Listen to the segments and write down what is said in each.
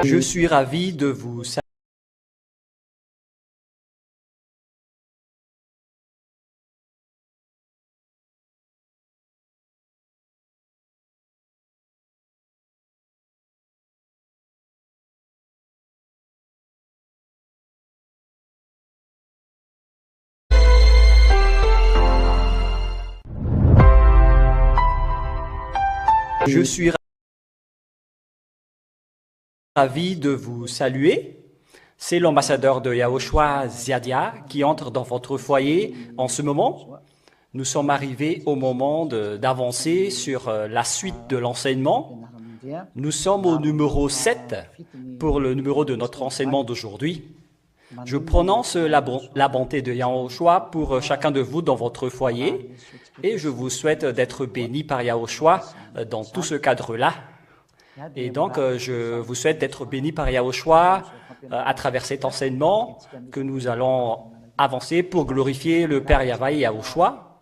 Je suis ravi de vous saluer. Je suis ravi de vous saluer. C'est l'ambassadeur de Yahushua Ziadia qui entre dans votre foyer en ce moment. Nous sommes arrivés au moment d'avancer sur la suite de l'enseignement. Nous sommes au numéro 7 pour le numéro de notre enseignement d'aujourd'hui. Je prononce la bonté de Yahushua pour chacun de vous dans votre foyer et je vous souhaite d'être bénis par Yahushua dans tout ce cadre-là. Et donc, je vous souhaite d'être bénis par Yahushua à travers cet enseignement que nous allons avancer pour glorifier le Père Yahweh et Yahushua.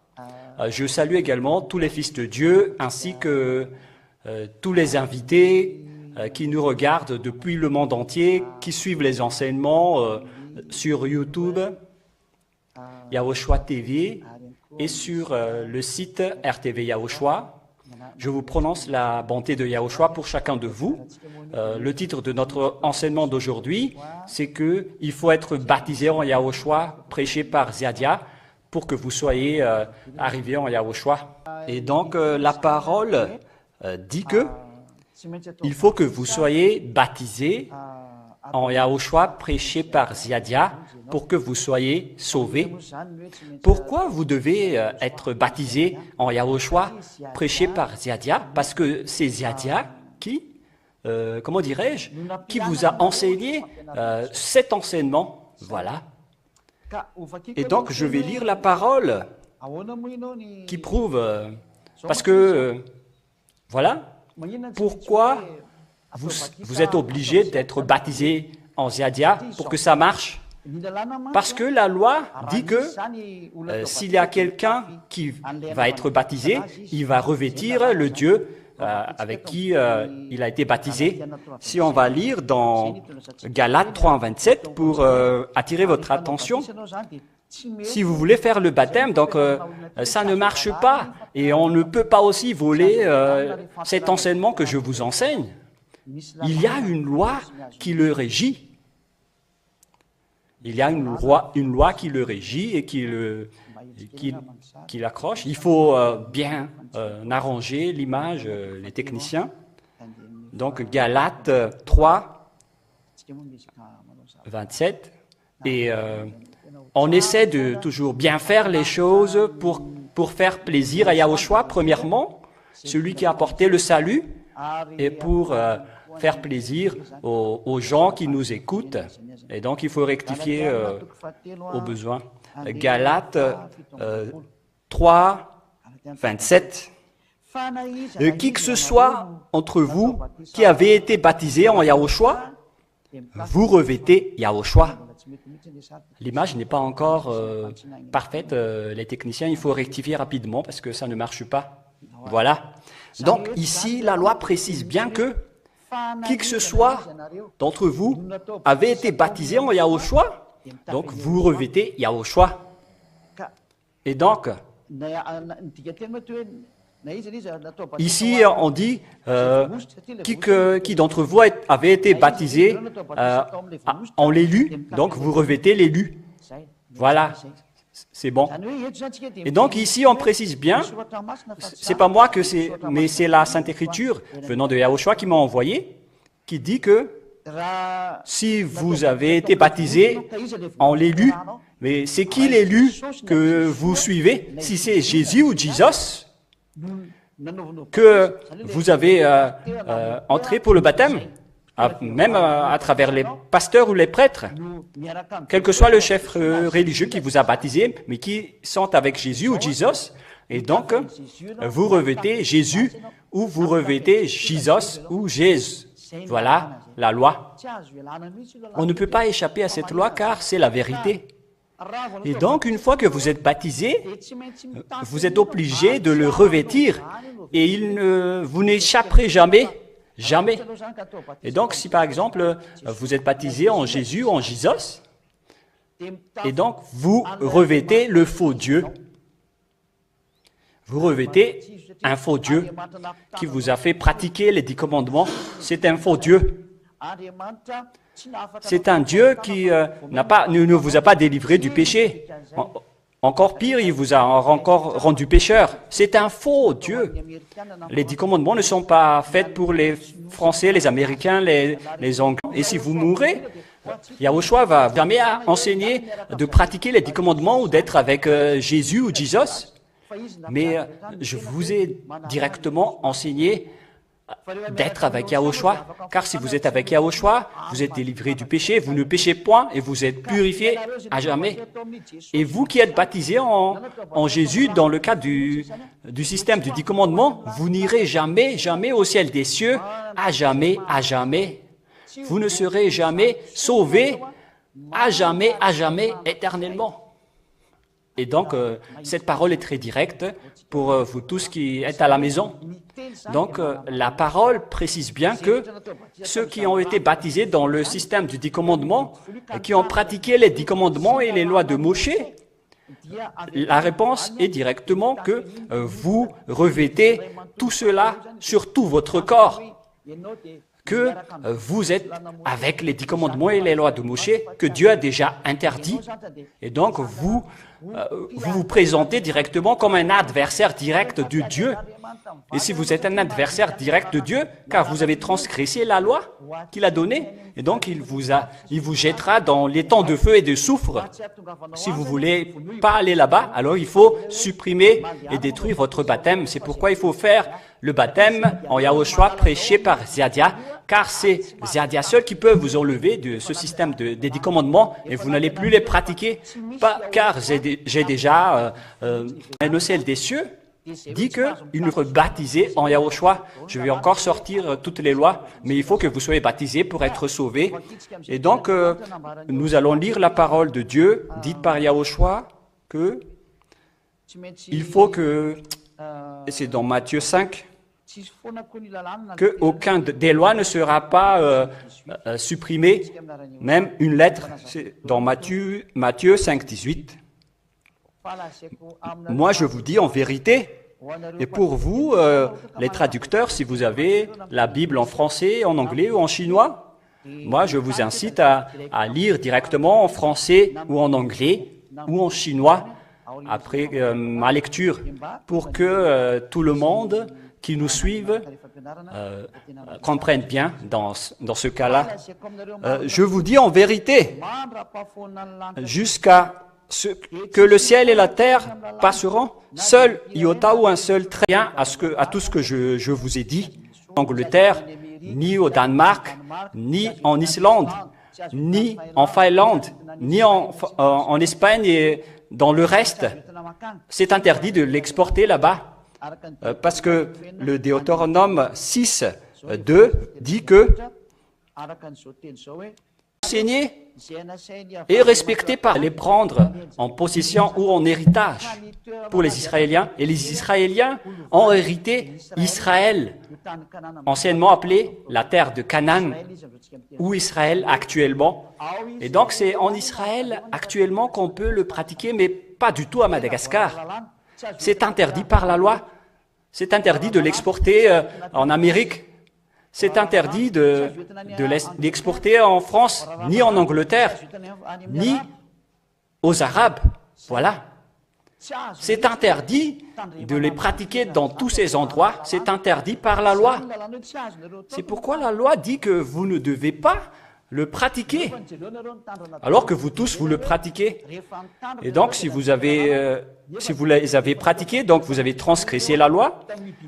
Je salue également tous les fils de Dieu ainsi que tous les invités qui nous regardent depuis le monde entier, qui suivent les enseignements sur YouTube, Yahushua TV et sur le site RTV Yahushua. Je vous prononce la bonté de Yahushua pour chacun de vous. Le titre de notre enseignement d'aujourd'hui, c'est qu'il faut être baptisé en Yahushua, prêché par Ziadia, pour que vous soyez arrivés en Yahushua. Et donc, la parole dit que il faut que vous soyez baptisés en Yahushua, prêché par Ziadia, pour que vous soyez sauvés. Pourquoi vous devez être baptisés en Yahushua, prêché par Ziadia? Parce que c'est Ziadia qui, comment dirais-je, qui vous a enseigné cet enseignement. Voilà. Et donc, je vais lire la parole qui prouve, parce que, voilà, pourquoi vous êtes obligé d'être baptisé en Ziadia pour que ça marche? Parce que la loi dit que s'il y a quelqu'un qui va être baptisé, il va revêtir le Dieu avec qui il a été baptisé. Si on va lire dans Galates 3:27 pour attirer votre attention, si vous voulez faire le baptême, donc ça ne marche pas et on ne peut pas aussi voler cet enseignement que je vous enseigne. Il y a une loi qui le régit. Il y a une loi qui le régit et qui l'accroche. Il faut bien arranger l'image, les techniciens. Donc, Galates 3, 27. Et on essaie de toujours bien faire les choses pour faire plaisir à Yahushua, premièrement, celui qui a apporté le salut, et pour faire plaisir aux gens qui nous écoutent. Et donc, il faut rectifier aux besoins. Galates 3, 27. Qui que ce soit entre vous qui avez été baptisé en Yahushua, vous revêtez Yahushua. L'image n'est pas encore parfaite, les techniciens, il faut rectifier rapidement parce que ça ne marche pas. Voilà. Donc ici, la loi précise bien que qui que ce soit d'entre vous avait été baptisé en Yahushua, donc vous revêtez Yahushua. Et donc, ici on dit qui d'entre vous avait été baptisé en l'élu, donc vous revêtez l'élu. Voilà. C'est bon. Et donc ici, on précise bien, c'est pas moi mais c'est la Sainte Écriture venant de Yahushua qui m'a envoyé, qui dit que si vous avez été baptisé en l'élu, mais c'est qui l'élu que vous suivez? Si c'est Jésus ou Jesus que vous avez entré pour le baptême, même à travers les pasteurs ou les prêtres, quel que soit le chef religieux qui vous a baptisé, mais qui sont avec Jésus ou Jesus, et donc vous revêtez Jésus ou vous revêtez Jesus ou Jésus. Voilà la loi. On ne peut pas échapper à cette loi car c'est la vérité. Et donc, une fois que vous êtes baptisé, vous êtes obligé de le revêtir et vous n'échapperez jamais Jamais. Et donc, si par exemple, vous êtes baptisé en Jésus ou en Jesus, et donc vous revêtez le faux Dieu, vous revêtez un faux Dieu qui vous a fait pratiquer les 10 commandements, c'est un faux Dieu. C'est un Dieu qui ne vous a pas délivré du péché. Encore pire, il vous a encore rendu pécheur. C'est un faux Dieu. Les 10 commandements ne sont pas faits pour les Français, les Américains, les Anglais. Et si vous mourrez, Yahushua va jamais enseigner de pratiquer les 10 commandements ou d'être avec Jésus ou Jesus. Mais je vous ai directement enseigné d'être avec Yahushua, car si vous êtes avec Yahushua, vous êtes délivré du péché, vous ne péchez point et vous êtes purifié à jamais. Et vous qui êtes baptisés en Jésus, dans le cadre du système du 10 commandements, vous n'irez jamais, jamais au ciel des cieux, à jamais, vous ne serez jamais sauvés, à jamais, éternellement. Et donc, cette parole est très directe pour vous tous qui êtes à la maison. Donc, la parole précise bien que ceux qui ont été baptisés dans le système du 10 commandements, et qui ont pratiqué les 10 commandements et les lois de Moïse, la réponse est directement que vous revêtez tout cela sur tout votre corps, que vous êtes avec les 10 commandements et les lois de Moïse, que Dieu a déjà interdit, et donc vous vous présentez directement comme un adversaire direct de Dieu. Et si vous êtes un adversaire direct de Dieu, car vous avez transgressé la loi qu'il a donnée, et donc il vous jettera dans les temps de feu et de soufre. Si vous voulez pas aller là-bas, alors il faut supprimer et détruire votre baptême. C'est pourquoi il faut faire le baptême en Yahushua prêché par Ziadia, car c'est Ziadia seul qui peut vous enlever de ce système des 10 commandements et vous n'allez plus les pratiquer, car j'ai déjà le ciel des cieux dit qu'il nous faut baptiser en Yahushua. Je vais encore sortir toutes les lois, mais il faut que vous soyez baptisés pour être sauvés. Et donc, nous allons lire la parole de Dieu, dite par Yahushua, que il faut que, c'est dans Matthieu 5, qu'aucun des lois ne sera pas supprimé, même une lettre, c'est dans Matthieu 5, 18. Moi, je vous dis en vérité, et pour vous, les traducteurs, si vous avez la Bible en français, en anglais ou en chinois, moi, je vous incite à lire directement en français ou en anglais ou en chinois après ma lecture, pour que tout le monde qui nous suive comprenne bien dans ce cas-là. Je vous dis en vérité, jusqu'à ce que le ciel et la terre passeront, seul iota ou un seul trait à tout ce que je vous ai dit, en Angleterre, ni au Danemark, ni en Islande, ni en Finlande, ni en Espagne et dans le reste. C'est interdit de l'exporter là-bas, parce que le Deutéronome 6, 2 dit que enseigner et respecté par les prendre en possession ou en héritage pour les Israéliens. Et les Israéliens ont hérité Israël, anciennement appelé la terre de Canaan, ou Israël actuellement. Et donc c'est en Israël actuellement qu'on peut le pratiquer, mais pas du tout à Madagascar. C'est interdit par la loi. C'est interdit de l'exporter en Amérique. C'est interdit de l'exporter en France, ni en Angleterre, ni aux Arabes. Voilà. C'est interdit de les pratiquer dans tous ces endroits. C'est interdit par la loi. C'est pourquoi la loi dit que vous ne devez pas le pratiquer, alors que vous tous, vous le pratiquez. Et donc, si vous les avez pratiqués, donc vous avez transgressé la loi,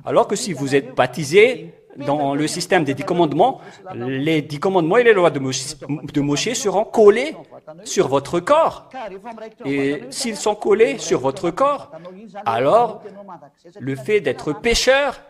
alors que si vous êtes baptisés dans le système des 10 commandements, les 10 commandements et les lois de Moïse seront collés sur votre corps. Et s'ils sont collés sur votre corps, alors le fait d'être pécheur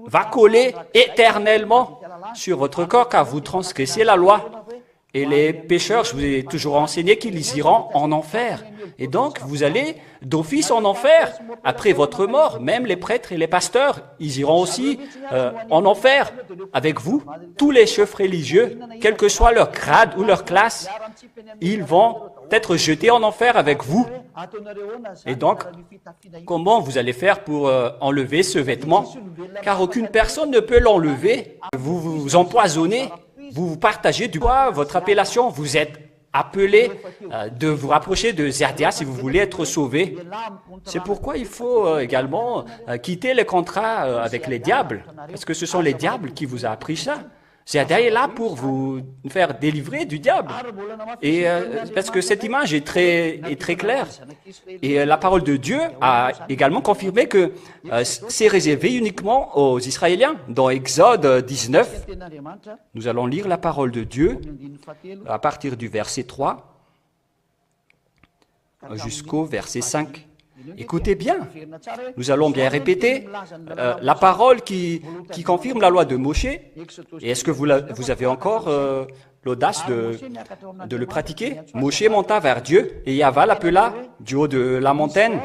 va coller éternellement sur votre corps, car vous transgressez la loi. Et les pécheurs, je vous ai toujours enseigné qu'ils iront en enfer. Et donc, vous allez d'office en enfer après votre mort. Même les prêtres et les pasteurs, ils iront aussi en enfer avec vous. Tous les chefs religieux, quel que soit leur grade ou leur classe, ils vont être jetés en enfer avec vous. Et donc, comment vous allez faire pour enlever ce vêtement? Car aucune personne ne peut l'enlever. Vous vous empoisonnez. Vous partagez du poids, votre appellation, vous êtes appelé de vous rapprocher de Ziadia si vous voulez être sauvé. C'est pourquoi il faut également quitter les contrats avec les diables, parce que ce sont les diables qui vous ont appris ça. Ziadia est là pour vous faire délivrer du diable. Et parce que cette image est très claire. Et la parole de Dieu a également confirmé que c'est réservé uniquement aux Israéliens. Dans Exode 19, nous allons lire la parole de Dieu à partir du verset 3 jusqu'au verset 5. Écoutez bien, nous allons bien répéter la parole qui confirme la loi de Moshe. Et est-ce que vous avez encore l'audace de le pratiquer? Moshe monta vers Dieu et Yahva l'appela du haut de la montagne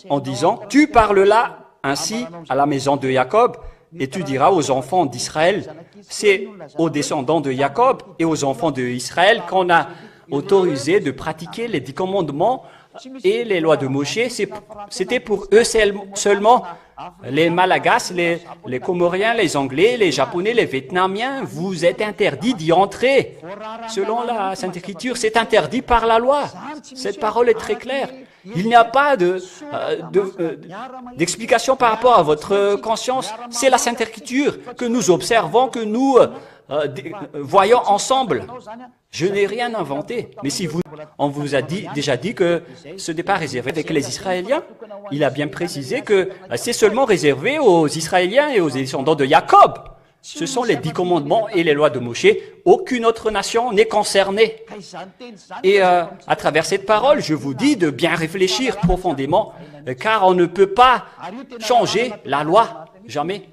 en disant « Tu parleras ainsi à la maison de Jacob et tu diras aux enfants d'Israël, c'est aux descendants de Jacob et aux enfants d'Israël qu'on a autorisé de pratiquer les 10 commandements et les lois de Moshe, c'était pour eux seulement. Les Malagasy, les Comoriens, les Anglais, les Japonais, les Vietnamiens, vous êtes interdits d'y entrer. Selon la Sainte Écriture, c'est interdit par la loi. Cette parole est très claire. Il n'y a pas d'explication par rapport à votre conscience. C'est la Sainte Écriture que nous observons, que nous voyons ensemble. Je n'ai rien inventé. Mais si on vous a déjà dit que ce n'est pas réservé avec les Israéliens, il a bien précisé que c'est seulement réservé aux Israéliens et aux descendants de Jacob. Ce sont les 10 commandements et les lois de Moshe. Aucune autre nation n'est concernée. Et à travers cette parole, je vous dis de bien réfléchir profondément, car on ne peut pas changer la loi, jamais.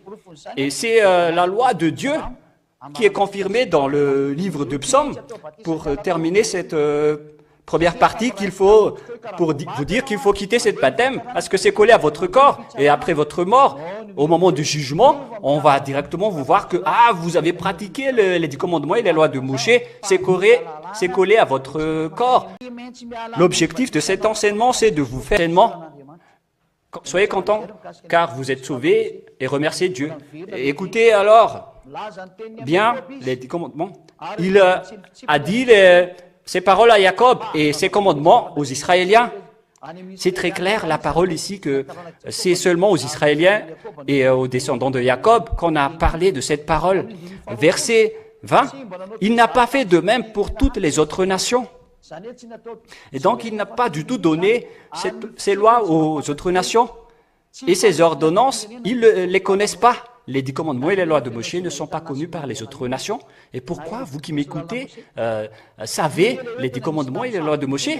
Et c'est la loi de Dieu qui est confirmée dans le livre de Psaume, pour terminer cette première partie, pour vous dire qu'il faut quitter cette baptême, parce que c'est collé à votre corps, et après votre mort, au moment du jugement, on va directement vous voir que vous avez pratiqué les 10 commandements et les lois de Moshe, c'est collé à votre corps. L'objectif de cet enseignement, c'est de vous faire soyez contents, car vous êtes sauvés, et remerciez Dieu. Écoutez alors bien les 10 commandements. Il a dit ces paroles à Jacob et ces commandements aux Israéliens. C'est très clair, la parole ici, que c'est seulement aux Israéliens et aux descendants de Jacob qu'on a parlé de cette parole. Verset 20, il n'a pas fait de même pour toutes les autres nations. Et donc, il n'a pas du tout donné ces lois aux autres nations. Et ces ordonnances, ils ne les connaissent pas. Les 10 commandements et les lois de Moshe ne sont pas connus par les autres nations. Et pourquoi, vous qui m'écoutez, savez les 10 commandements et les lois de Moshe?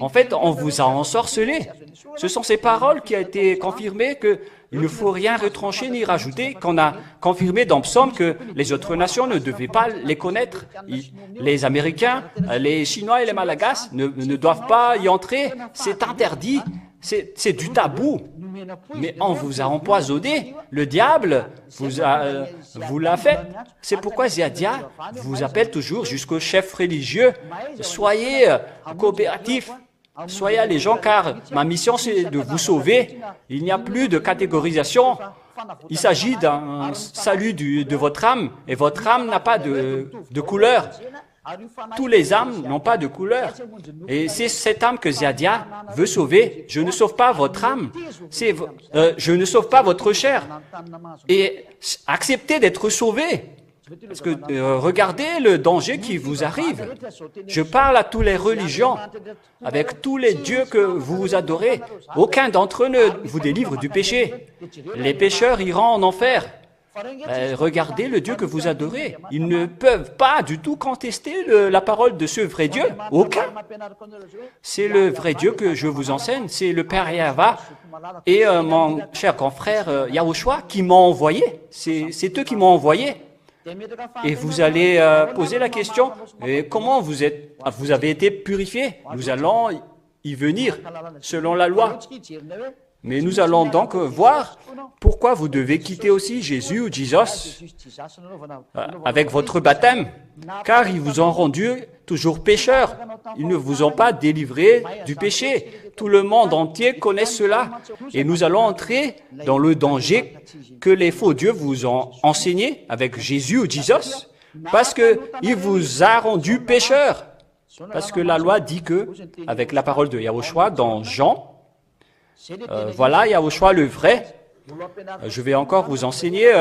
En fait, on vous a ensorcelé. Ce sont ces paroles qui ont été confirmées qu'il ne faut rien retrancher ni rajouter, qu'on a confirmé dans Psaume que les autres nations ne devaient pas les connaître. Les Américains, les Chinois et les Malagasy ne doivent pas y entrer. C'est interdit. C'est du tabou. Mais on vous a empoisonné. Le diable vous l'a fait. C'est pourquoi Ziadia vous appelle toujours jusqu'au chef religieux. Soyez coopératifs. Soyez allégeants, car ma mission, c'est de vous sauver. Il n'y a plus de catégorisation. Il s'agit d'un salut de votre âme. Et votre âme n'a pas de couleur. Tous les âmes n'ont pas de couleur. Et c'est cette âme que Ziadia veut sauver. Je ne sauve pas votre âme. Je ne sauve pas votre chair. Et acceptez d'être sauvé. Parce que regardez le danger qui vous arrive. Je parle à toutes les religions, avec tous les dieux que vous adorez. Aucun d'entre eux ne vous délivre du péché. Les pécheurs iront en enfer. Regardez le Dieu que vous adorez. Ils ne peuvent pas du tout contester la parole de ce vrai Dieu. Aucun. C'est le vrai Dieu que je vous enseigne. C'est le Père Yahva et mon cher confrère Yahushua qui m'ont envoyé. C'est eux qui m'ont envoyé. Et vous allez poser la question, et comment vous avez été purifié? Nous allons y venir selon la loi. Mais nous allons donc voir pourquoi vous devez quitter aussi Jésus ou Jesus avec votre baptême, car ils vous ont rendu toujours pécheurs. Ils ne vous ont pas délivré du péché. Tout le monde entier connaît cela. Et nous allons entrer dans le danger que les faux dieux vous ont enseigné avec Jésus ou Jesus, parce qu'il vous a rendu pécheurs. Parce que la loi dit que, avec la parole de Yahushua dans Jean, voilà Yahushua le vrai. Je vais encore vous enseigner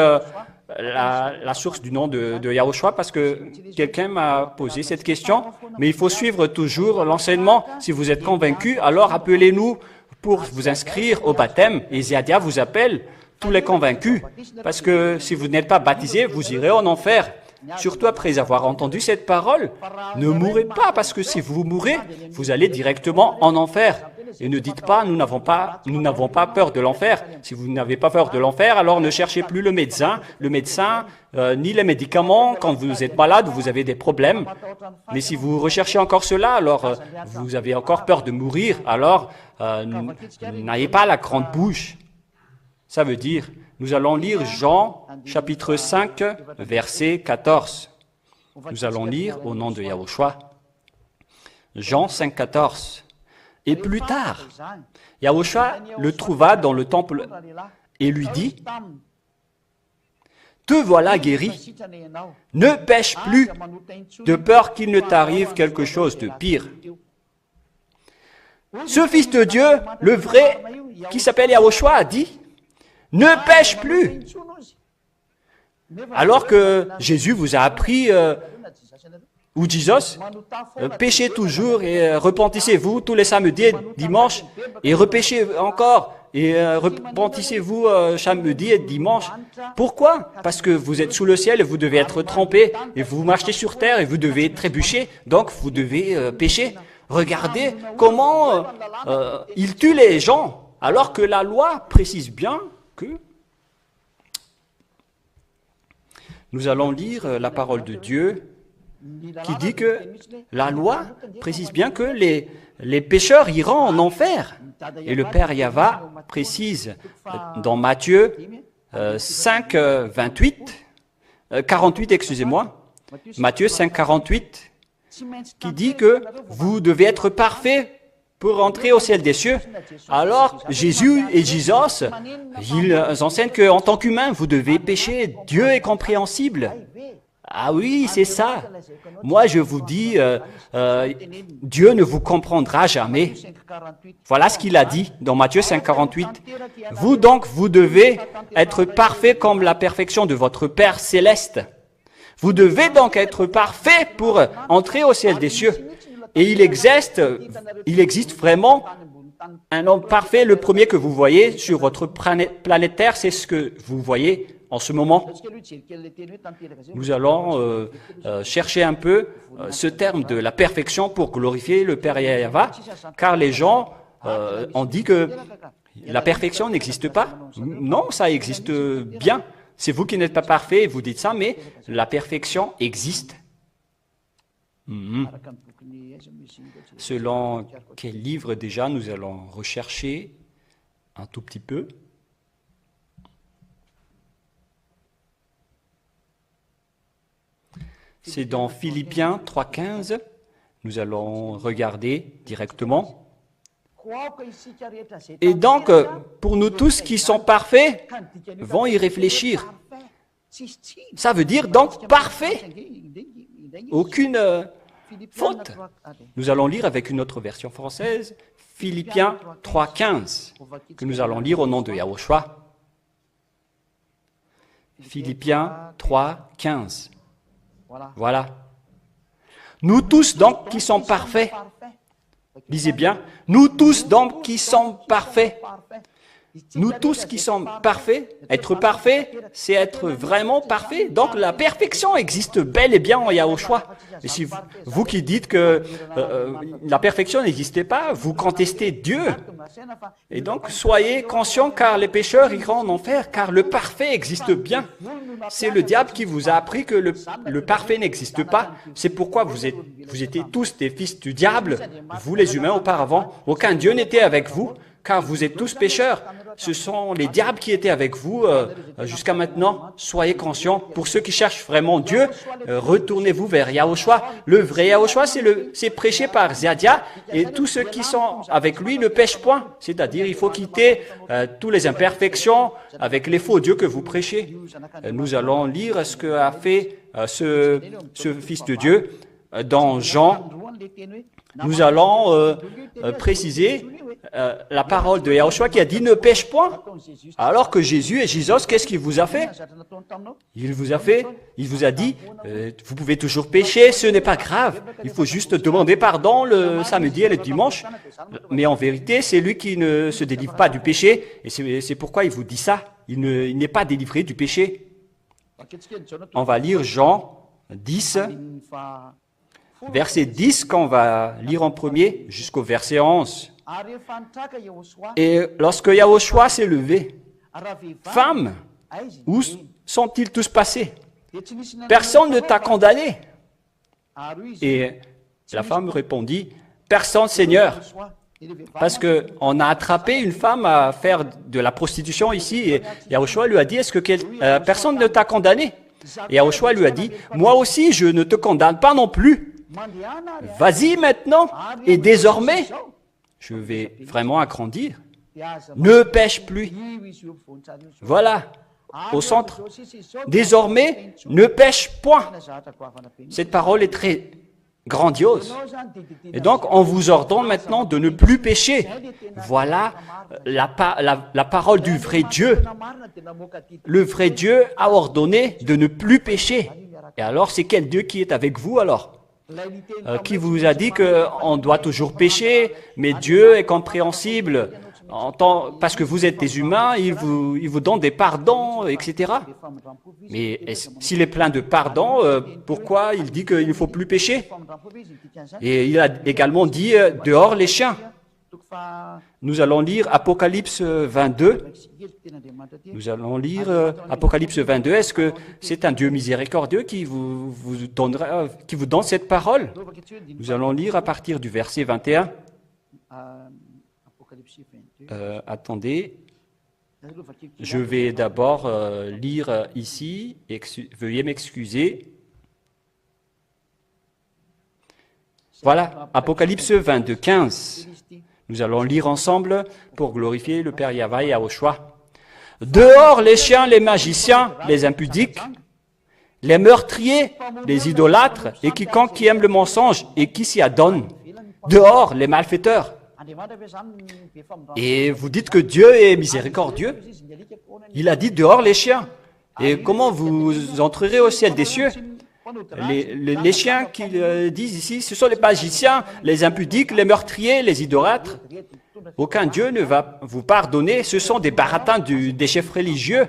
la source du nom de Yahushua parce que quelqu'un m'a posé cette question. Mais il faut suivre toujours l'enseignement. Si vous êtes convaincu, alors appelez-nous pour vous inscrire au baptême. Et Ziadia vous appelle tous les convaincus. Parce que si vous n'êtes pas baptisé, vous irez en enfer. Surtout après avoir entendu cette parole, ne mourrez pas parce que si vous mourrez, vous allez directement en enfer. Et ne dites pas, nous n'avons pas peur de l'enfer. Si vous n'avez pas peur de l'enfer, alors ne cherchez plus le médecin, ni les médicaments. Quand vous êtes malade, vous avez des problèmes. Mais si vous recherchez encore cela, alors vous avez encore peur de mourir. Alors, n'ayez pas la grande bouche. Ça veut dire, nous allons lire Jean, chapitre 5, verset 14. Nous allons lire au nom de Yahushua. Jean 5, 14. Et plus tard, Yahushua le trouva dans le temple et lui dit, « Te voilà guéri, ne pêche plus, de peur qu'il ne t'arrive quelque chose de pire. » Ce Fils de Dieu, le vrai, qui s'appelle Yahushua, a dit, « Ne pêche plus !» Alors que Jésus vous a appris ou Jesus, péchez toujours et repentissez-vous tous les samedis et dimanches, et repêchez encore, et repentissez-vous samedi et dimanche. Pourquoi? Parce que vous êtes sous le ciel et vous devez être trempés, et vous marchez sur terre et vous devez trébucher, donc vous devez pécher. Regardez comment il tue les gens, alors que la loi précise bien que... Nous allons lire la parole de Dieu, qui dit que la loi précise bien que les pécheurs iront en enfer. Et le Père Yahva précise dans Matthieu 5, 48, excusez-moi, Matthieu 5, 48, qui dit que vous devez être parfaits pour entrer au ciel des cieux. Alors, Jésus et Jesus, ils enseignent qu'en tant qu'humain, vous devez pécher. Dieu est compréhensible. Ah oui, c'est ça. Moi, je vous dis, Dieu ne vous comprendra jamais. Voilà ce qu'il a dit dans Matthieu 5, 48. Vous donc, vous devez être parfait comme la perfection de votre Père céleste. Vous devez donc être parfait pour entrer au ciel des cieux. Et il existe vraiment un homme parfait. Le premier que vous voyez sur votre planète Terre, c'est ce que vous voyez en ce moment. Nous allons chercher un peu ce terme de la perfection pour glorifier le Père Yahva, car les gens ont dit que la perfection n'existe pas. Non, ça existe bien. C'est vous qui n'êtes pas parfait et vous dites ça, mais la perfection existe. Selon quel livre déjà nous allons rechercher un tout petit peu. C'est dans Philippiens 3,15. Nous allons regarder directement. Et donc, pour nous tous qui sont parfaits, vont y réfléchir. Ça veut dire donc parfait. Aucune faute. Nous allons lire avec une autre version française, Philippiens 3,15, que nous allons lire au nom de Yahushua. Philippiens 3,15. Voilà. Nous tous donc qui sommes parfaits. Lisez bien. Nous tous donc qui sommes parfaits. Nous tous qui sommes parfaits. Être parfait, c'est être vraiment parfait. Donc la perfection existe bel et bien en Yahushua. Et si vous qui dites que la perfection n'existait pas, vous contestez Dieu. Et donc, soyez conscients car les pécheurs iront en enfer, car le parfait existe bien. C'est le diable qui vous a appris que le parfait n'existe pas. C'est pourquoi vous étiez tous des fils du diable, vous les humains auparavant. Aucun Dieu n'était avec vous, car vous êtes tous pécheurs. Ce sont les diables qui étaient avec vous jusqu'à maintenant. Soyez conscients. Pour ceux qui cherchent vraiment Dieu, retournez-vous vers Yahushua. Le vrai Yahushua, c'est prêché par Ziadia, et tous ceux qui sont avec lui ne pêchent point. C'est-à-dire, il faut quitter toutes les imperfections avec les faux dieux que vous prêchez. Nous allons lire ce qu'a fait ce Fils de Dieu dans Jean. Nous allons préciser la parole de Yahushua qui a dit « ne pêche point ». Alors que Jésus et Jésus, qu'est-ce qu'il vous a fait? Il vous a dit « vous pouvez toujours pécher, ce n'est pas grave, il faut juste demander pardon le samedi et le dimanche ». Mais en vérité, c'est lui qui ne se délivre pas du péché, et c'est pourquoi il vous dit ça. Il n'est pas délivré du péché. On va lire Jean 10, verset 10 qu'on va lire en premier jusqu'au verset 11. Et lorsque Yahushua s'est levé, « Femme, où sont-ils tous passés? Personne ne t'a condamné. » Et la femme répondit, « Personne, Seigneur. » Parce qu'on a attrapé une femme à faire de la prostitution ici, et Yahushua lui a dit, « Est-ce que personne ne t'a condamné? » Et Yahushua lui a dit, « Moi aussi, je ne te condamne pas non plus. Vas-y maintenant, et désormais, je vais vraiment agrandir, ne pêche plus. » Voilà, au centre. Désormais, ne pêche point. Cette parole est très grandiose. Et donc, on vous ordonne maintenant de ne plus pécher. Voilà la parole du vrai Dieu. Le vrai Dieu a ordonné de ne plus pécher. Et alors, c'est quel Dieu qui est avec vous alors? Qui vous a dit qu'on doit toujours pécher, mais Dieu est compréhensible parce que vous êtes des humains, il vous donne des pardons, etc. Mais s'il est plein de pardons, pourquoi il dit qu'il ne faut plus pécher? Et il a également dit « dehors les chiens ». Nous allons lire Apocalypse 22. Nous allons lire Apocalypse 22. Est-ce que c'est un Dieu miséricordieux qui vous donne cette parole? Nous allons lire à partir du verset 21. Attendez, je vais d'abord lire ici. Veuillez m'excuser. Voilà, Apocalypse 22, 15. Nous allons lire ensemble pour glorifier le Père Yahweh et Yahushua. « Dehors les chiens, les magiciens, les impudiques, les meurtriers, les idolâtres et quiconque qui aime le mensonge et qui s'y adonne. Dehors les malfaiteurs. » Et vous dites que Dieu est miséricordieux. Il a dit dehors les chiens. Et comment vous entrerez au ciel des cieux? Les chiens qu'ils disent ici, ce sont les magiciens, les impudiques, les meurtriers, les idolâtres. Aucun Dieu ne va vous pardonner. Ce sont des baratins des chefs religieux.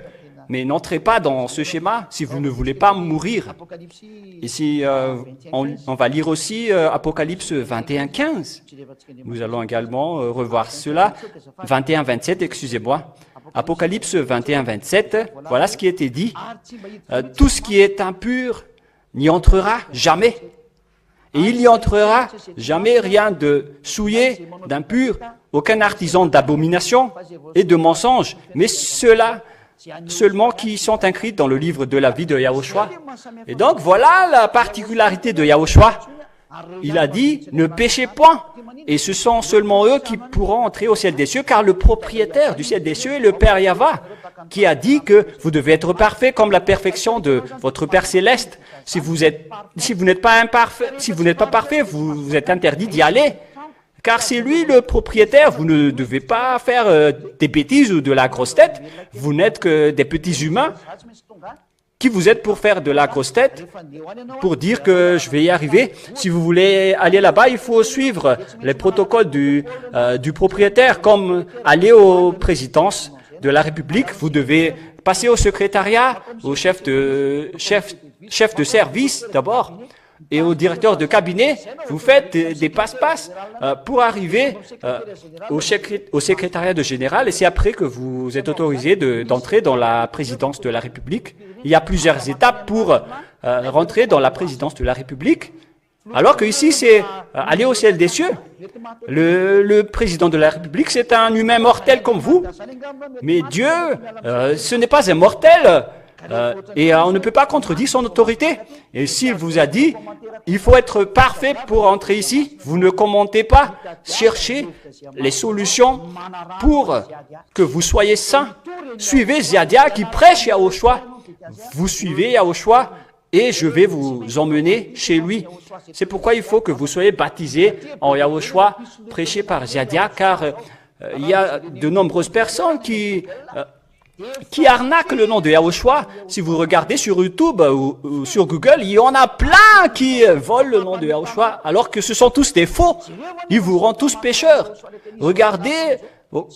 Mais n'entrez pas dans ce schéma si vous ne voulez pas mourir. Ici, on va lire aussi Apocalypse 21, 15. Nous allons également revoir cela. 21, 27, excusez-moi. Apocalypse 21, 27, voilà ce qui était dit. Tout ce qui est impur n'y entrera jamais. Et il n'y entrera jamais rien de souillé, d'impur, aucun artisan d'abomination et de mensonge, mais ceux-là seulement qui sont inscrits dans le livre de la vie de Yahushua. Et donc, voilà la particularité de Yahushua. Il a dit, ne péchez point. Et ce sont seulement eux qui pourront entrer au ciel des cieux, car le propriétaire du ciel des cieux est le Père Yahweh, qui a dit que vous devez être parfait comme la perfection de votre Père céleste. Si vous n'êtes pas parfait, vous êtes interdit d'y aller. Car c'est lui le propriétaire, vous ne devez pas faire des bêtises ou de la grosse tête. Vous n'êtes que des petits humains. Qui vous êtes pour faire de la grosse tête, pour dire que je vais y arriver? Si vous voulez aller là-bas, il faut suivre les protocoles du propriétaire, comme aller aux présidences de la République. Vous devez passer au secrétariat, au chef de service d'abord. et au directeur de cabinet, vous faites des passe-passe pour arriver au secrétariat de général, et c'est après que vous êtes autorisé d'entrer dans la présidence de la République. Il y a plusieurs étapes pour rentrer dans la présidence de la République, alors qu'ici, c'est aller au ciel des cieux. Le président de la République, c'est un humain mortel comme vous, mais Dieu, ce n'est pas un mortel. Et on ne peut pas contredire son autorité. Et s'il vous a dit, il faut être parfait pour entrer ici, vous ne commentez pas, cherchez les solutions pour que vous soyez saints. Suivez Ziadia qui prêche Yahushua. Vous suivez Yahushua et je vais vous emmener chez lui. C'est pourquoi il faut que vous soyez baptisés en Yahushua, prêché par Ziadia, car il y a de nombreuses personnes qui arnaquent le nom de Yahushua. Si vous regardez sur YouTube ou sur Google, il y en a plein qui volent le nom de Yahushua, alors que ce sont tous des faux. Ils vous rendent tous pécheurs. Regardez,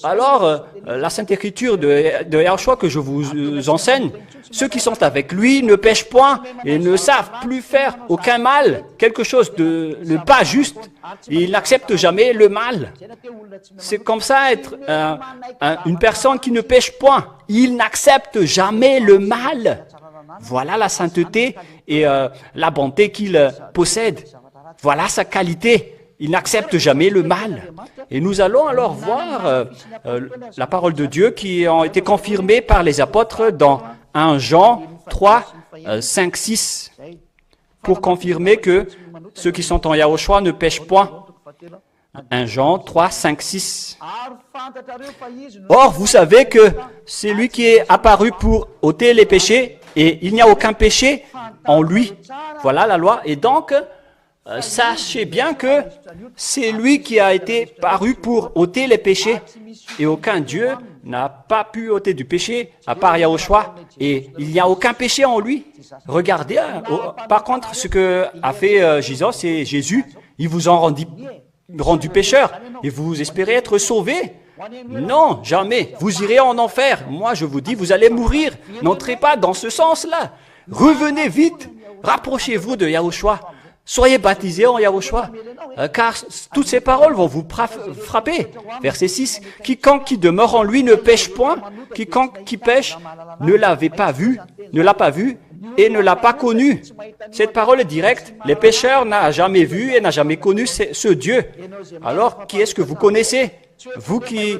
alors, la Sainte Écriture de Yahushua que je vous enseigne, ceux qui sont avec lui ne pêchent point et ne savent plus faire aucun mal, quelque chose de pas juste. Ils n'acceptent jamais le mal. C'est comme ça être une personne qui ne pêche point. Il n'accepte jamais le mal. Voilà la sainteté et la bonté qu'il possède. Voilà sa qualité. Il n'accepte jamais le mal. Et nous allons alors voir la parole de Dieu qui a été confirmée par les apôtres dans 1 Jean 3, 5, 6, pour confirmer que ceux qui sont en Yahushua ne pêchent point. 1 Jean 3, 5, 6. Or, vous savez que c'est lui qui est apparu pour ôter les péchés, et il n'y a aucun péché en lui. Voilà la loi. Et donc, sachez bien que c'est lui qui a été paru pour ôter les péchés. Et aucun Dieu n'a pas pu ôter du péché à part Yahushua. Et il n'y a aucun péché en lui. Regardez, par contre, ce que a fait Jésus, il vous a rendu pécheur. Et vous espérez être sauvé? Non, jamais. Vous irez en enfer. Moi, je vous dis, vous allez mourir. N'entrez pas dans ce sens-là. Revenez vite. Rapprochez-vous de Yahushua. Soyez baptisés en Yahushua, car toutes ces paroles vont vous frapper. Verset 6, « Quiconque qui demeure en lui ne pêche point, quiconque qui pêche ne l'a pas vu et ne l'a pas connu. » Cette parole est directe. Les pécheurs n'ont jamais vu et n'ont jamais connu ce Dieu. Alors, qui est-ce que vous connaissez? Vous qui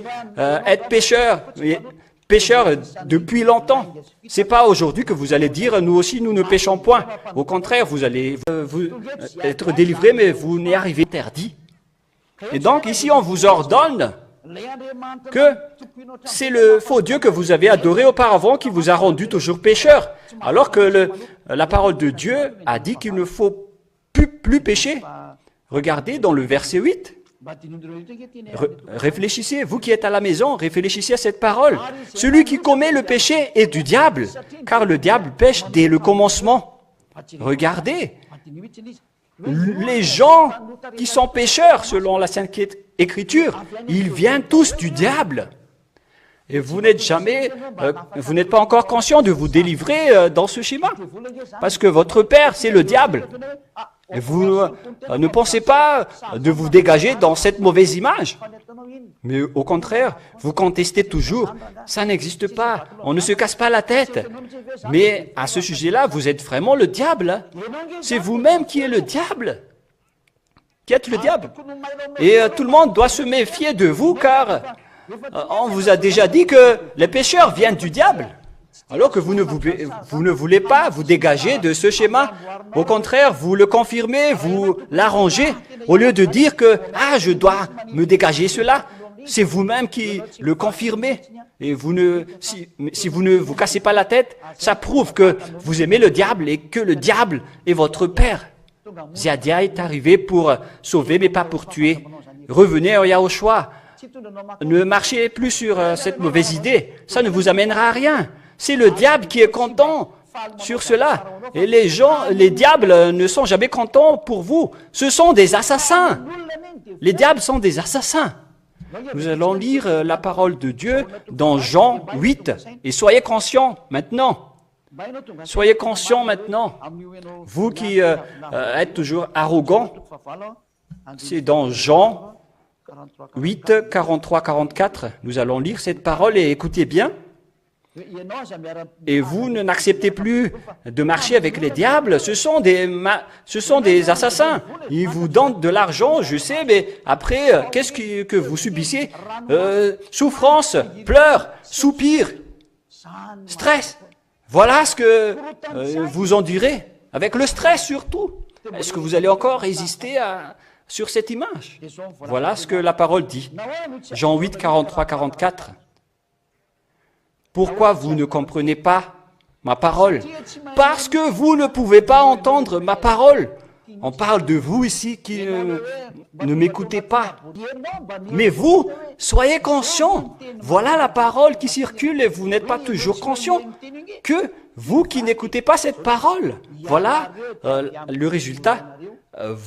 êtes pécheurs depuis longtemps. C'est pas aujourd'hui que vous allez dire, nous aussi, nous ne péchons point. Au contraire, vous allez vous être délivrés, mais vous n'y arrivez interdit. Et donc, ici, on vous ordonne que c'est le faux Dieu que vous avez adoré auparavant qui vous a rendu toujours pécheur. Alors que la parole de Dieu a dit qu'il ne faut plus pécher. Regardez dans le verset 8. Réfléchissez, vous qui êtes à la maison, réfléchissez à cette parole. Celui qui commet le péché est du diable, car le diable pêche dès le commencement. Regardez, les gens qui sont pécheurs, selon la Sainte Écriture, ils viennent tous du diable. Et vous n'êtes pas encore conscient de vous délivrer dans ce schéma, parce que votre père, c'est le diable. Et vous ne pensez pas de vous dégager dans cette mauvaise image. Mais au contraire, vous contestez toujours. Ça n'existe pas. On ne se casse pas la tête. Mais à ce sujet-là, vous êtes vraiment le diable. C'est vous-même qui êtes le diable. Qui êtes le diable. Et tout le monde doit se méfier de vous, car on vous a déjà dit que les pécheurs viennent du diable. Alors que vous ne voulez pas vous dégager de ce schéma. Au contraire, vous le confirmez, vous l'arrangez. Au lieu de dire que « je dois me dégager cela », c'est vous-même qui le confirmez. Et si vous ne vous cassez pas la tête, ça prouve que vous aimez le diable et que le diable est votre père. Ziadia est arrivé pour sauver, mais pas pour tuer. Revenez à Yahushua. Ne marchez plus sur cette mauvaise idée. Ça ne vous amènera à rien. C'est le diable qui est content sur cela. Et les diables ne sont jamais contents pour vous. Ce sont des assassins. Les diables sont des assassins. Nous allons lire la parole de Dieu dans Jean 8. Et soyez conscients maintenant. Soyez conscients maintenant, vous qui êtes toujours arrogants, c'est dans Jean 8, 43, 44, nous allons lire cette parole et écoutez bien. Et vous n'acceptez plus de marcher avec les diables, ce sont des assassins. Ils vous donnent de l'argent, je sais, mais après, qu'est-ce que vous subissez? Souffrance, pleurs, soupirs, stress. Voilà ce que vous endurez, avec le stress surtout. Est-ce que vous allez encore résister sur cette image? Voilà ce que la parole dit. Jean 8, 43, 44. Pourquoi vous ne comprenez pas ma parole? Parce que vous ne pouvez pas entendre ma parole. On parle de vous ici qui ne m'écoutez pas. Mais vous, soyez conscients. Voilà la parole qui circule et vous n'êtes pas toujours conscients que vous qui n'écoutez pas cette parole. Voilà le résultat.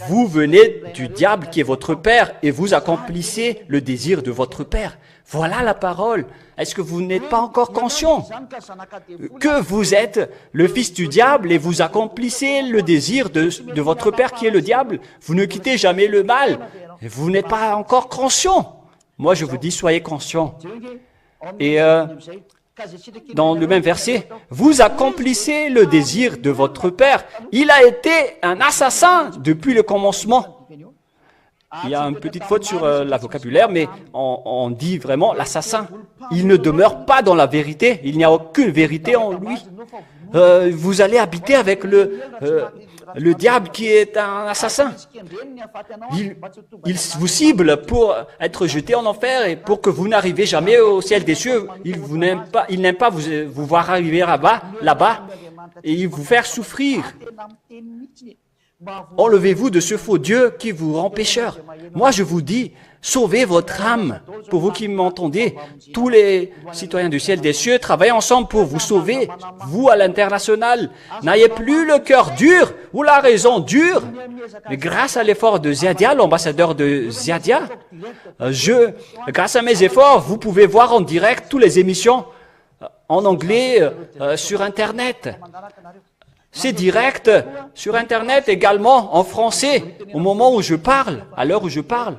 Vous venez du diable qui est votre père et vous accomplissez le désir de votre père. Voilà la parole. Est-ce que vous n'êtes pas encore conscient que vous êtes le fils du diable et vous accomplissez le désir de votre père qui est le diable? Vous ne quittez jamais le mal. Vous n'êtes pas encore conscient. Moi, je vous dis, soyez conscients. Et dans le même verset, vous accomplissez le désir de votre père. Il a été un assassin depuis le commencement. Il y a une petite faute sur la vocabulaire, mais on dit vraiment l'assassin. Il ne demeure pas dans la vérité. Il n'y a aucune vérité en lui. Vous allez habiter avec le diable qui est un assassin. Il vous cible pour être jeté en enfer et pour que vous n'arrivez jamais au ciel des cieux. Il n'aime pas vous voir arriver là-bas et il vous faire souffrir. Enlevez-vous de ce faux Dieu qui vous rend pécheur. Moi, je vous dis, sauvez votre âme. Pour vous qui m'entendez, tous les citoyens du ciel des cieux travaillent ensemble pour vous sauver. Vous, à l'international, n'ayez plus le cœur dur ou la raison dure. Mais grâce à l'effort de Ziadia, l'ambassadeur de Ziadia, grâce à mes efforts, vous pouvez voir en direct toutes les émissions en anglais sur Internet. C'est direct sur Internet également en français au moment où je parle, à l'heure où je parle.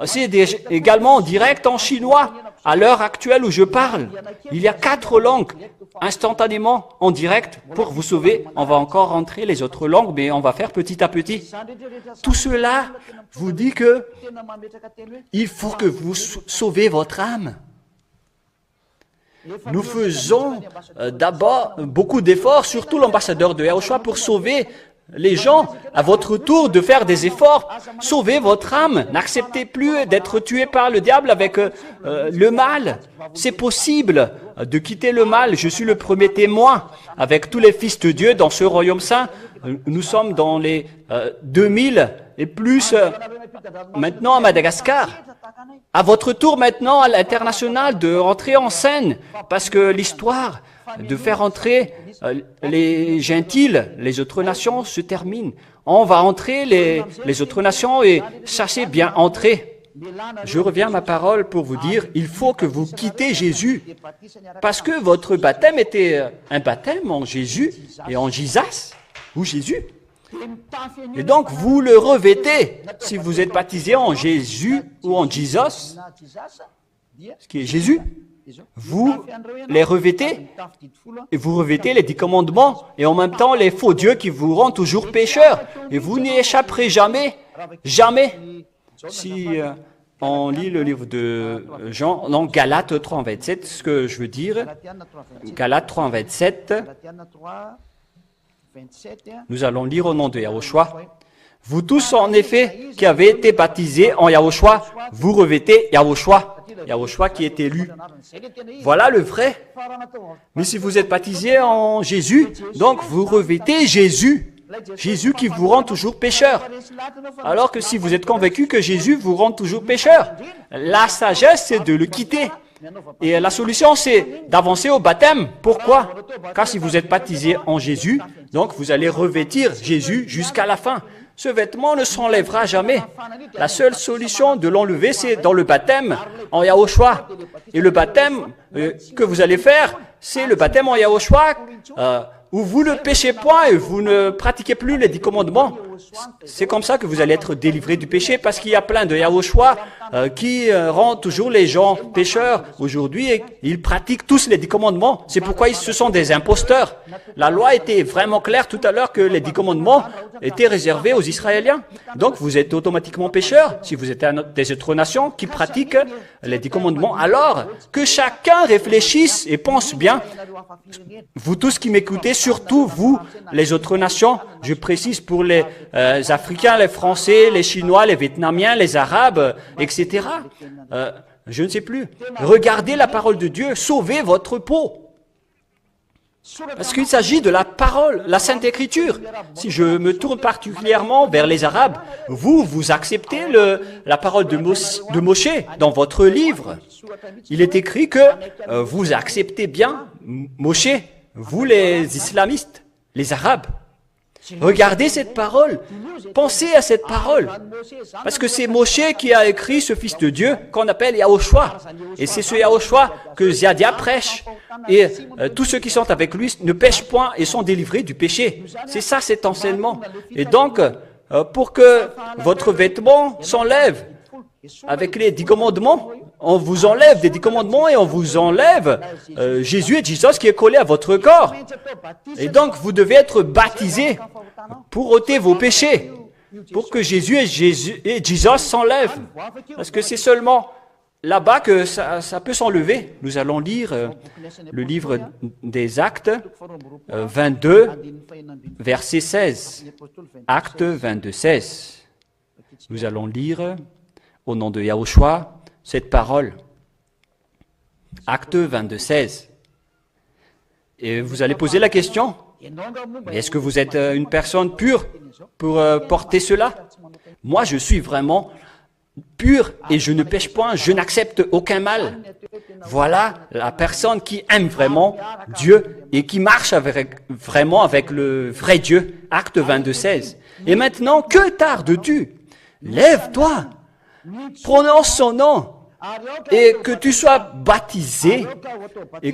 C'est également en direct en chinois à l'heure actuelle où je parle. Il y a 4 langues instantanément en direct pour vous sauver. On va encore rentrer les autres langues, mais on va faire petit à petit. Tout cela vous dit que il faut que vous sauvez votre âme. Nous faisons d'abord beaucoup d'efforts, surtout l'ambassadeur de Yahushua, pour sauver les gens. À votre tour de faire des efforts, sauvez votre âme. N'acceptez plus d'être tué par le diable avec le mal. C'est possible de quitter le mal. Je suis le premier témoin avec tous les fils de Dieu dans ce royaume saint. Nous sommes dans les 2000 et plus maintenant à Madagascar. À votre tour maintenant à l'international de rentrer en scène parce que l'histoire de faire entrer les gentils, les autres nations se termine. On va entrer les autres nations et sachez bien entrer. Je reviens à ma parole pour vous dire, il faut que vous quittez Jésus parce que votre baptême était un baptême en Jésus et en Jesus ou Jésus. Et donc, vous le revêtez. Si vous êtes baptisé en Jésus ou en Jesus, ce qui est Jésus, vous les revêtez. Et vous revêtez les 10 commandements et en même temps les faux dieux qui vous rendent toujours pécheurs. Et vous n'y échapperez jamais. Jamais. Si on lit le livre de Jean, non, Galates 3:27, ce que je veux dire, Galates 3:27, nous allons lire au nom de Yahushua. Vous tous, en effet, qui avez été baptisés en Yahushua, vous revêtez Yahushua. Yahushua qui est élu. Voilà le vrai. Mais si vous êtes baptisés en Jésus, donc vous revêtez Jésus. Jésus qui vous rend toujours pécheur. Alors que si vous êtes convaincu que Jésus vous rend toujours pécheur, la sagesse, c'est de le quitter. Et la solution, c'est d'avancer au baptême. Pourquoi? Car si vous êtes baptisé en Jésus, donc vous allez revêtir Jésus jusqu'à la fin. Ce vêtement ne s'enlèvera jamais. La seule solution de l'enlever, c'est dans le baptême en Yahushua. Et le baptême que vous allez faire, c'est le baptême en Yahushua, où vous ne péchez point et vous ne pratiquez plus les 10 commandements. C'est comme ça que vous allez être délivrés du péché, parce qu'il y a plein de Yahushua qui rendent toujours les gens pécheurs aujourd'hui, et ils pratiquent tous les 10 commandements. C'est pourquoi ce sont des imposteurs. La loi était vraiment claire tout à l'heure que les 10 commandements étaient réservés aux Israéliens. Donc vous êtes automatiquement pécheurs si vous êtes des autres nations qui pratiquent les 10 commandements. Alors que chacun réfléchisse et pense bien, vous tous qui m'écoutez, surtout vous, les autres nations, je précise pour les Africains, les Français, les Chinois, les Vietnamiens, les Arabes, etc. Je ne sais plus. Regardez la parole de Dieu, sauvez votre peau. Parce qu'il s'agit de la parole, la Sainte Écriture. Si je me tourne particulièrement vers les Arabes, vous acceptez la parole de Moshe dans votre livre. Il est écrit que vous acceptez bien Moshe, vous les islamistes, les Arabes. Regardez cette parole, pensez à cette parole, parce que c'est Moshe qui a écrit ce Fils de Dieu qu'on appelle Yahushua. Et c'est ce Yahushua que Ziadia prêche. Et tous ceux qui sont avec lui ne pêchent point et sont délivrés du péché. C'est ça cet enseignement. Et donc, pour que votre vêtement s'enlève avec les 10 commandements, on vous enlève des 10 commandements et on vous enlève Jésus et Jesus qui est collé à votre corps. Et donc, vous devez être baptisés pour ôter vos péchés, pour que Jésus et Jesus s'enlèvent. Parce que c'est seulement là-bas que ça peut s'enlever. Nous allons lire le livre des Actes 22, verset 16. Actes 22, 16. Nous allons lire au nom de Yahushua cette parole. Acte 22, 16. Et vous allez poser la question, mais est-ce que vous êtes une personne pure pour porter cela? Moi, je suis vraiment pur et je ne pêche point, je n'accepte aucun mal. Voilà la personne qui aime vraiment Dieu et qui marche vraiment avec le vrai Dieu. Acte 22, 16. Et maintenant, que tardes-tu? Lève-toi, prononce son nom, et que tu sois baptisé, et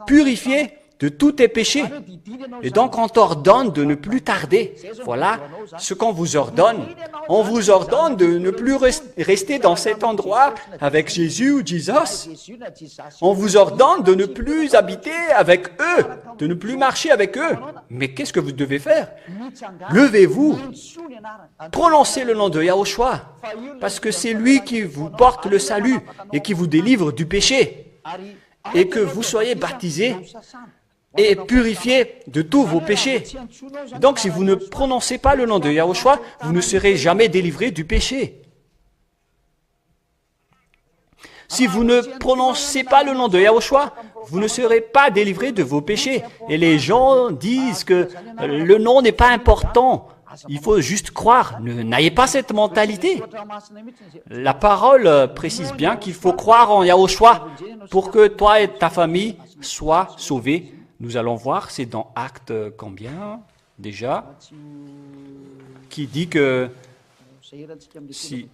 purifié de tous tes péchés. Et donc, on t'ordonne de ne plus tarder. Voilà ce qu'on vous ordonne. On vous ordonne de ne plus rester dans cet endroit avec Jésus ou Jesus. On vous ordonne de ne plus habiter avec eux, de ne plus marcher avec eux. Mais qu'est-ce que vous devez faire? Levez-vous, prononcez le nom de Yahushua, parce que c'est lui qui vous porte le salut et qui vous délivre du péché, et que vous soyez baptisés et purifiés de tous vos péchés. Donc, si vous ne prononcez pas le nom de Yahushua, vous ne serez jamais délivrés du péché. Si vous ne prononcez pas le nom de Yahushua, vous ne serez pas délivrés de vos péchés. Et les gens disent que le nom n'est pas important. Il faut juste croire. N'ayez pas cette mentalité. La parole précise bien qu'il faut croire en Yahushua pour que toi et ta famille soient sauvés. Nous allons voir, c'est dans Acte combien déjà, qui dit que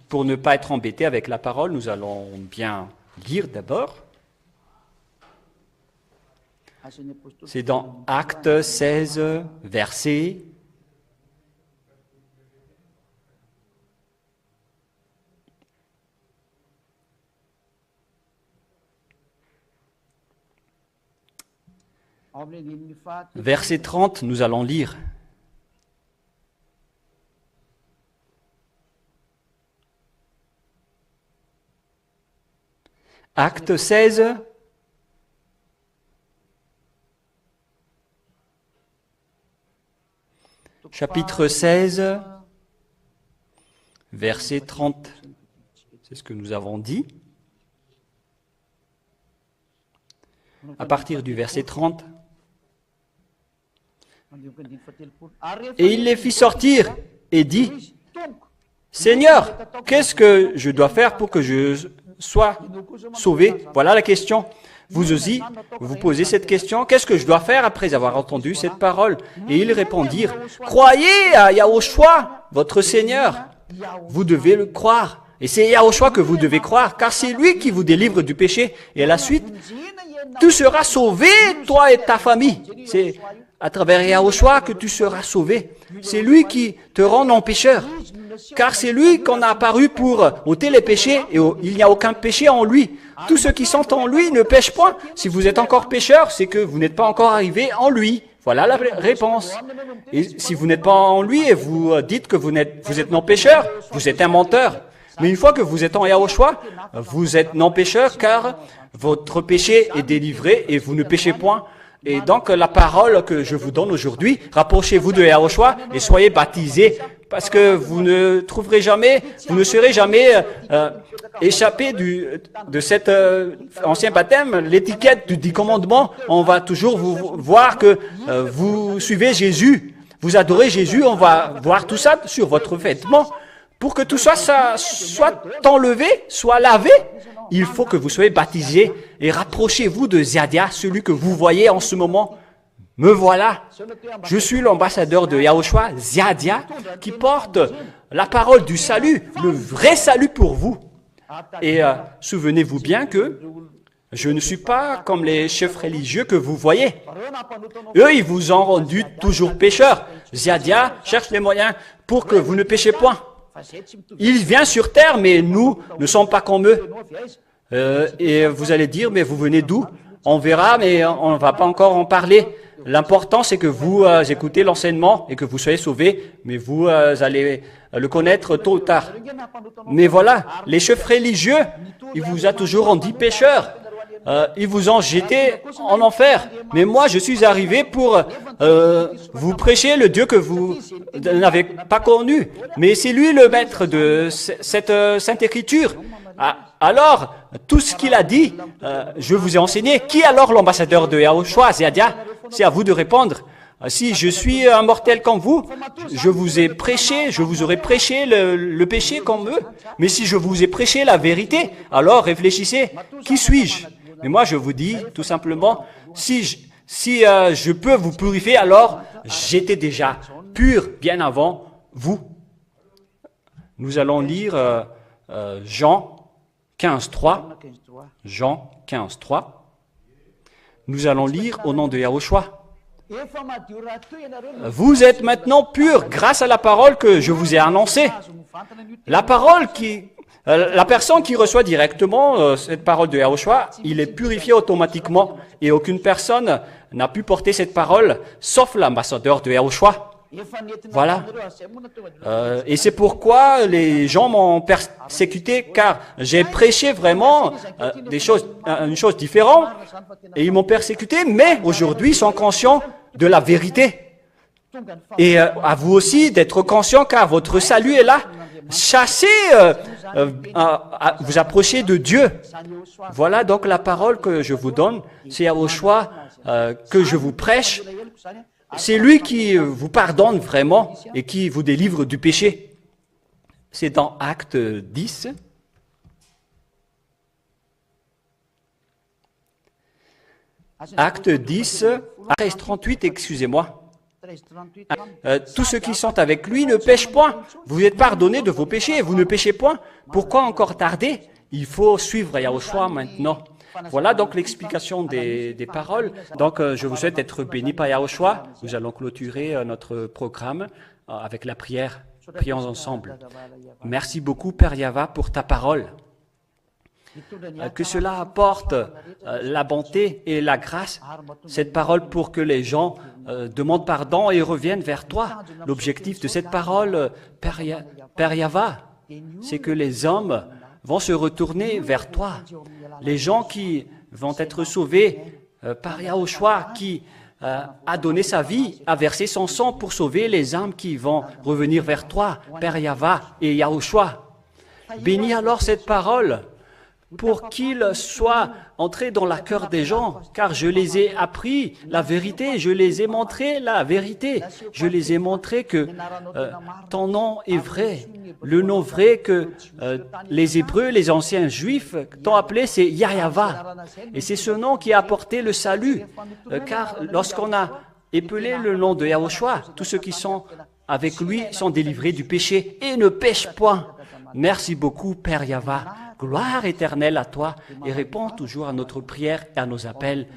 pour ne pas être embêté avec la parole, nous allons bien lire d'abord. C'est dans Acte 16, verset verset 30, nous allons lire. Acte 16, chapitre 16, verset 30. C'est ce que nous avons dit. À partir du verset 30. Et il les fit sortir et dit, « Seigneur, qu'est-ce que je dois faire pour que je sois sauvé ?» Voilà la question. Vous aussi, vous posez cette question, « Qu'est-ce que je dois faire après avoir entendu cette parole ?» Et ils répondirent, « Croyez à Yahushua, votre Seigneur. » Vous devez le croire. Et c'est Yahushua que vous devez croire, car c'est lui qui vous délivre du péché. Et à la suite, tu seras sauvé, toi et ta famille. C'est à travers Yahushua que tu seras sauvé. C'est lui qui te rend non pécheur. Car c'est lui qu'on a apparu pour ôter les péchés, et il n'y a aucun péché en lui. Tous ceux qui sont en lui ne pêchent point. Si vous êtes encore pécheur, c'est que vous n'êtes pas encore arrivé en lui. Voilà la réponse. Et si vous n'êtes pas en lui et vous dites que vous êtes non pécheur, vous êtes un menteur. Mais une fois que vous êtes en Yahushua, vous êtes non pécheur car votre péché est délivré et vous ne péchez point. Et donc la parole que je vous donne aujourd'hui, rapprochez-vous de Yahushua et soyez baptisés parce que vous ne trouverez jamais, vous ne serez jamais échappé de cet ancien baptême, l'étiquette du 10 commandements. On va toujours vous voir que vous suivez Jésus, vous adorez Jésus, on va voir tout ça sur votre vêtement. Pour que tout ça soit enlevé, soit lavé, il faut que vous soyez baptisés et rapprochez-vous de Ziadia, celui que vous voyez en ce moment. Me voilà, je suis l'ambassadeur de Yahushua, Ziadia, qui porte la parole du salut, le vrai salut pour vous. Et souvenez-vous bien que je ne suis pas comme les chefs religieux que vous voyez. Eux, ils vous ont rendu toujours pécheurs. Ziadia cherche les moyens pour que vous ne péchez point. Il vient sur terre, mais nous ne sommes pas comme eux. Et vous allez dire, mais vous venez d'où? On verra, mais on ne va pas encore en parler. L'important, c'est que vous écoutez l'enseignement et que vous soyez sauvés, mais vous allez le connaître tôt ou tard. Mais voilà, les chefs religieux, ils vous ont toujours rendu pécheurs. Ils vous ont jeté en enfer. Mais moi, je suis arrivé pour vous prêcher le Dieu que vous n'avez pas connu. Mais c'est lui le maître de cette Sainte Écriture. Alors, tout ce qu'il a dit, je vous ai enseigné. Qui est alors l'ambassadeur de Yahushua, Ziadia? C'est à vous de répondre. Si je suis un mortel comme vous, je vous ai prêché, je vous aurais prêché le péché comme eux. Mais si je vous ai prêché la vérité, alors réfléchissez, qui suis-je? Mais moi, je vous dis tout simplement, si je peux vous purifier, alors j'étais déjà pur bien avant vous. Nous allons lire Jean 15.3. Jean 15.3. Nous allons lire au nom de Yahushua. Vous êtes maintenant purs grâce à la parole que je vous ai annoncée. La personne qui reçoit directement cette parole de Yahushua, il est purifié automatiquement et aucune personne n'a pu porter cette parole sauf l'ambassadeur de Yahushua. Voilà. Et c'est pourquoi les gens m'ont persécuté, car j'ai prêché vraiment une chose différente et ils m'ont persécuté, mais aujourd'hui ils sont conscients de la vérité. Et à vous aussi d'être conscients, car votre salut est là. Chassez, vous approchez de Dieu. Voilà donc la parole que je vous donne, c'est Yahushua que je vous prêche. C'est lui qui vous pardonne vraiment et qui vous délivre du péché. C'est dans Acte 10. Acte 10, 13-38, excusez-moi. Tous ceux qui sont avec lui ne pêchent point. Vous êtes pardonnés de vos péchés et vous ne péchez point. Pourquoi encore tarder? Il faut suivre Yahushua maintenant. Voilà donc l'explication des paroles. Donc je vous souhaite d'être bénis par Yahushua. Nous allons clôturer notre programme avec la prière. Prions ensemble. Merci beaucoup Père Yava pour ta parole. Que cela apporte la bonté et la grâce, cette parole, pour que les gens demandent pardon et reviennent vers toi. L'objectif de cette parole, Père Yava, c'est que les hommes vont se retourner vers toi. Les gens qui vont être sauvés par Yahushua, qui a donné sa vie, a versé son sang pour sauver les âmes qui vont revenir vers toi, Père Yava et Yahushua. Bénis alors cette parole pour qu'il soit entré dans le cœur des gens, car je les ai appris la vérité, je les ai montré la vérité, je les ai montré que ton nom est vrai, le nom vrai que les Hébreux, les anciens Juifs t'ont appelé, c'est Yahava, et c'est ce nom qui a apporté le salut, car lorsqu'on a épelé le nom de Yahushua, tous ceux qui sont avec lui sont délivrés du péché et ne pêchent point. Merci beaucoup, Père Yahva. Gloire éternelle à toi et réponds toujours à notre prière et à nos appels.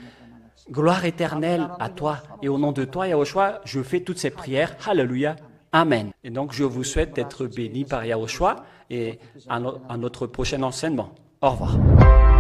Gloire éternelle à toi. Et au nom de toi, Yahushua, je fais toutes ces prières. Alléluia. Amen. Et donc, je vous souhaite d'être bénis par Yahushua et à notre prochain enseignement. Au revoir.